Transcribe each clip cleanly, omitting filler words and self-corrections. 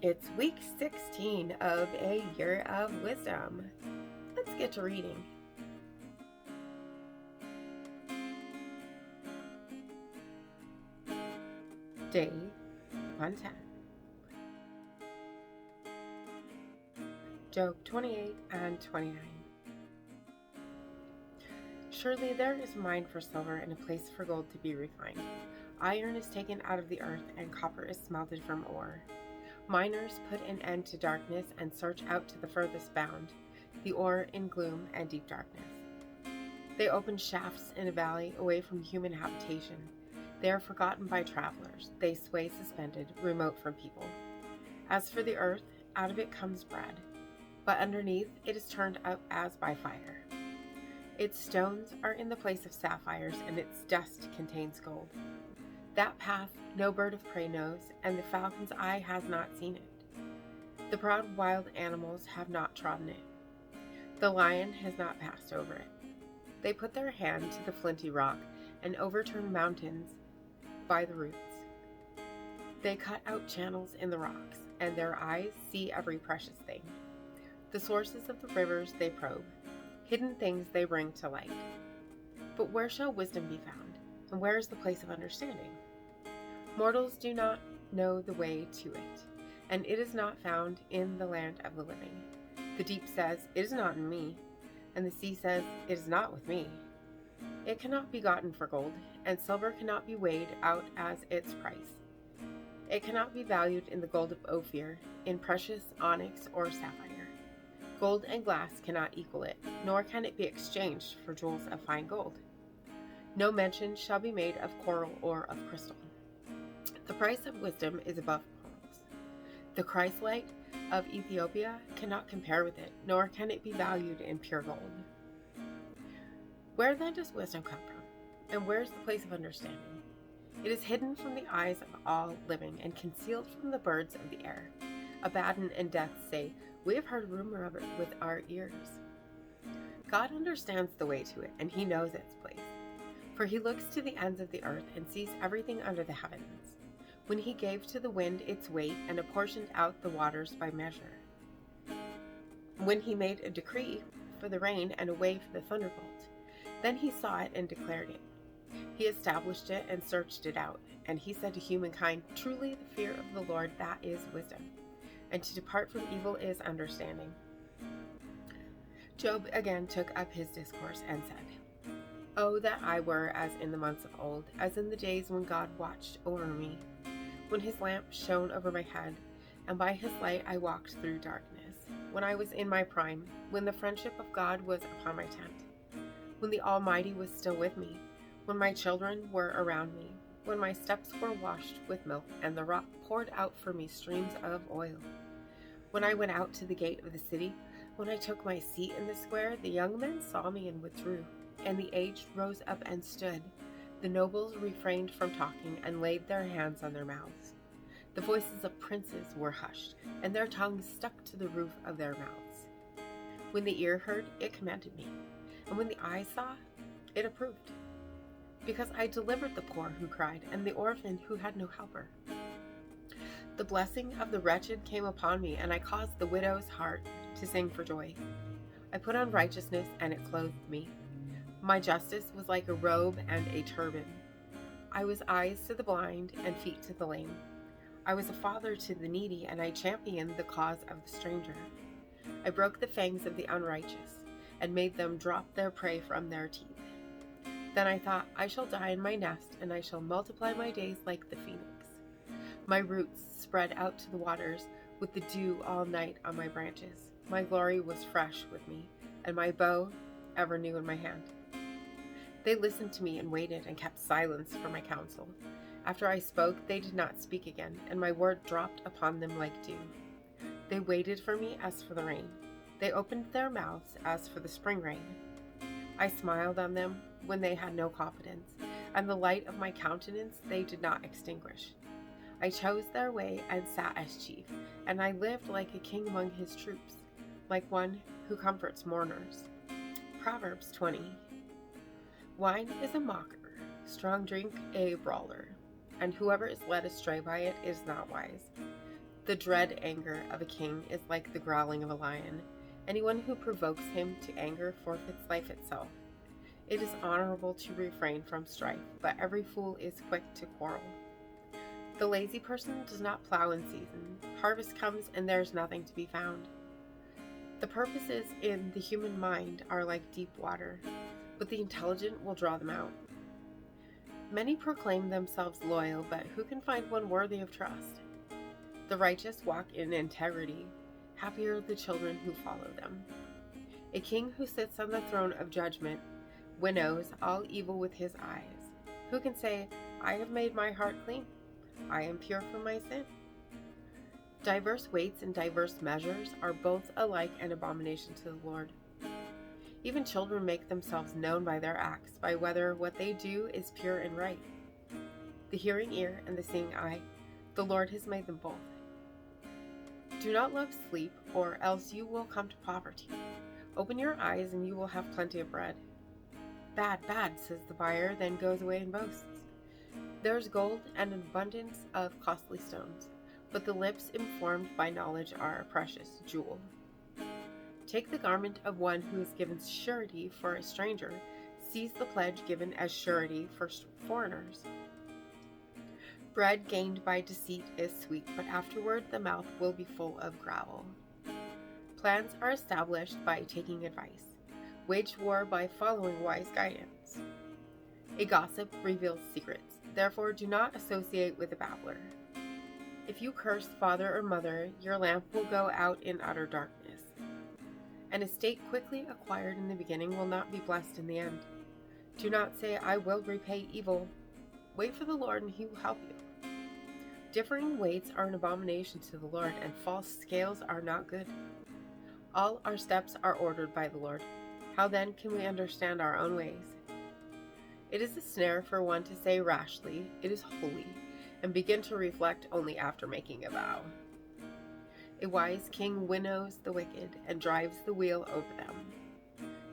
It's week 16 of a year of wisdom. Let's get to reading. Day 110. Job 28 and 29. Surely there is a mine for silver and a place for gold to be refined. Iron is taken out of the earth and copper is smelted from ore. Miners put an end to darkness and search out to the furthest bound, the ore in gloom and deep darkness. They open shafts in a valley away from human habitation. They are forgotten by travelers. They sway suspended, remote from people. As for the earth, out of it comes bread, but underneath it is turned up as by fire. Its stones are in the place of sapphires, and its dust contains gold. That path no bird of prey knows, and the falcon's eye has not seen it. The proud wild animals have not trodden it. The lion has not passed over it. They put their hand to the flinty rock and overturn mountains by the roots. They cut out channels in the rocks, and their eyes see every precious thing. The sources of the rivers they probe. Hidden things they bring to light. But where shall wisdom be found, and where is the place of understanding? Mortals do not know the way to it, and it is not found in the land of the living. The deep says, "It is not in me," and the sea says, "It is not with me." It cannot be gotten for gold, and silver cannot be weighed out as its price. It cannot be valued in the gold of Ophir, in precious onyx or sapphire. Gold and glass cannot equal it, nor can it be exchanged for jewels of fine gold. No mention shall be made of coral or of crystal. The price of wisdom is above pearls. The chrysolite of Ethiopia cannot compare with it, nor can it be valued in pure gold. Where then does wisdom come from, and where is the place of understanding? It is hidden from the eyes of all living, and concealed from the birds of the air. Abaddon and Death say, "We have heard rumor of it with our ears." God understands the way to it, and he knows its place. For he looks to the ends of the earth and sees everything under the heavens. When he gave to the wind its weight and apportioned out the waters by measure. When he made a decree for the rain and a way for the thunderbolt, then he saw it and declared it. He established it and searched it out. And he said to humankind, "Truly the fear of the Lord, that is wisdom. And to depart from evil is understanding." Job again took up his discourse and said, "Oh, that I were as in the months of old, as in the days when God watched over me, when his lamp shone over my head, and by his light I walked through darkness, when I was in my prime, when the friendship of God was upon my tent, when the Almighty was still with me, when my children were around me, when my steps were washed with milk, and the rock poured out for me streams of oil. When I went out to the gate of the city, when I took my seat in the square, the young men saw me and withdrew, and the aged rose up and stood. The nobles refrained from talking and laid their hands on their mouths. The voices of princes were hushed, and their tongues stuck to the roof of their mouths. When the ear heard, it commended me, and when the eye saw, it approved. Because I delivered the poor who cried, and the orphan who had no helper. The blessing of the wretched came upon me, and I caused the widow's heart to sing for joy. I put on righteousness, and it clothed me. My justice was like a robe and a turban. I was eyes to the blind and feet to the lame. I was a father to the needy, and I championed the cause of the stranger. I broke the fangs of the unrighteous, and made them drop their prey from their teeth. Then I thought, I shall die in my nest, and I shall multiply my days like the phoenix. My roots spread out to the waters, with the dew all night on my branches. My glory was fresh with me, and my bow ever new in my hand. They listened to me and waited and kept silence for my counsel. After I spoke, they did not speak again, and my word dropped upon them like dew. They waited for me as for the rain. They opened their mouths as for the spring rain. I smiled on them when they had no confidence, and the light of my countenance they did not extinguish. I chose their way and sat as chief, and I lived like a king among his troops, like one who comforts mourners. Proverbs 20. Wine is a mocker, strong drink a brawler, and whoever is led astray by it is not wise. The dread anger of a king is like the growling of a lion. Anyone who provokes him to anger forfeits life itself. It is honorable to refrain from strife, but every fool is quick to quarrel. The lazy person does not plow in season. Harvest comes and there is nothing to be found. The purposes in the human mind are like deep water, but the intelligent will draw them out. Many proclaim themselves loyal, but who can find one worthy of trust? The righteous walk in integrity. Happy are the children who follow them. A king who sits on the throne of judgment winnows all evil with his eyes. Who can say, I have made my heart clean? I am pure from my sin. Diverse weights and diverse measures are both alike an abomination to the Lord. Even children make themselves known by their acts, by whether what they do is pure and right. The hearing ear and the seeing eye, the Lord has made them both. Do not love sleep, or else you will come to poverty. Open your eyes, and you will have plenty of bread. Bad, bad, says the buyer, then goes away and boasts. There is gold and an abundance of costly stones, but the lips informed by knowledge are a precious jewel. Take the garment of one who is given surety for a stranger, seize the pledge given as surety for foreigners. Bread gained by deceit is sweet, but afterward the mouth will be full of gravel. Plans are established by taking advice, waged war by following wise guidance. A gossip reveals secrets, therefore do not associate with a babbler. If you curse father or mother, your lamp will go out in utter darkness. An estate quickly acquired in the beginning will not be blessed in the end. Do not say, I will repay evil. Wait for the Lord, and he will help you. Differing weights are an abomination to the Lord, and false scales are not good. All our steps are ordered by the Lord. How then can we understand our own ways? It is a snare for one to say rashly, it is holy, and begin to reflect only after making a vow. A wise king winnows the wicked and drives the wheel over them.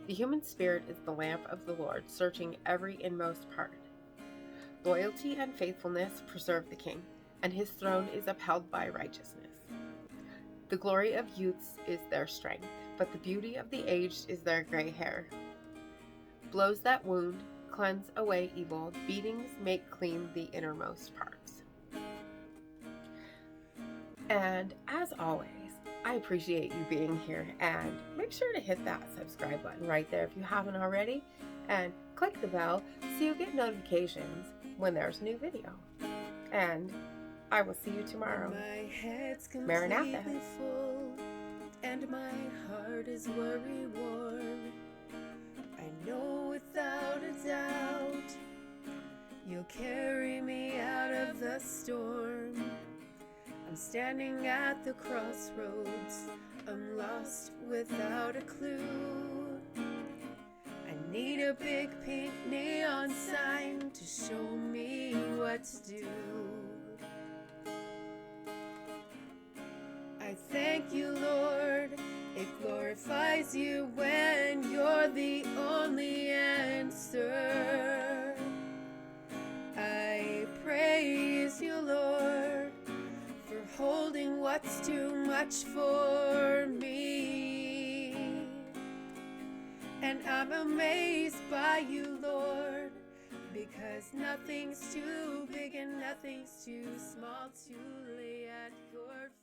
The human spirit is the lamp of the Lord, searching every inmost part. Loyalty and faithfulness preserve the king, and his throne is upheld by righteousness. The glory of youths is their strength, but the beauty of the aged is their gray hair. Blows that wound cleanse away evil, beatings make clean the innermost parts. And as always, I appreciate you being here, and make sure to hit that subscribe button right there if you haven't already, and click the bell so you get notifications when there's a new video. And I will see you tomorrow. My head's Maranatha. completely full, and my heart is worry-worn. I know without a doubt you'll carry me out of the storm. I'm standing at the crossroads, I'm lost without a clue. I need a big pink neon sign to show me what to do. I thank you, Lord, it glorifies you when you're the only answer. I praise you, Lord, for holding what's too much for me. And I'm amazed by you, Lord, because nothing's too big and nothing's too small to lay at your feet.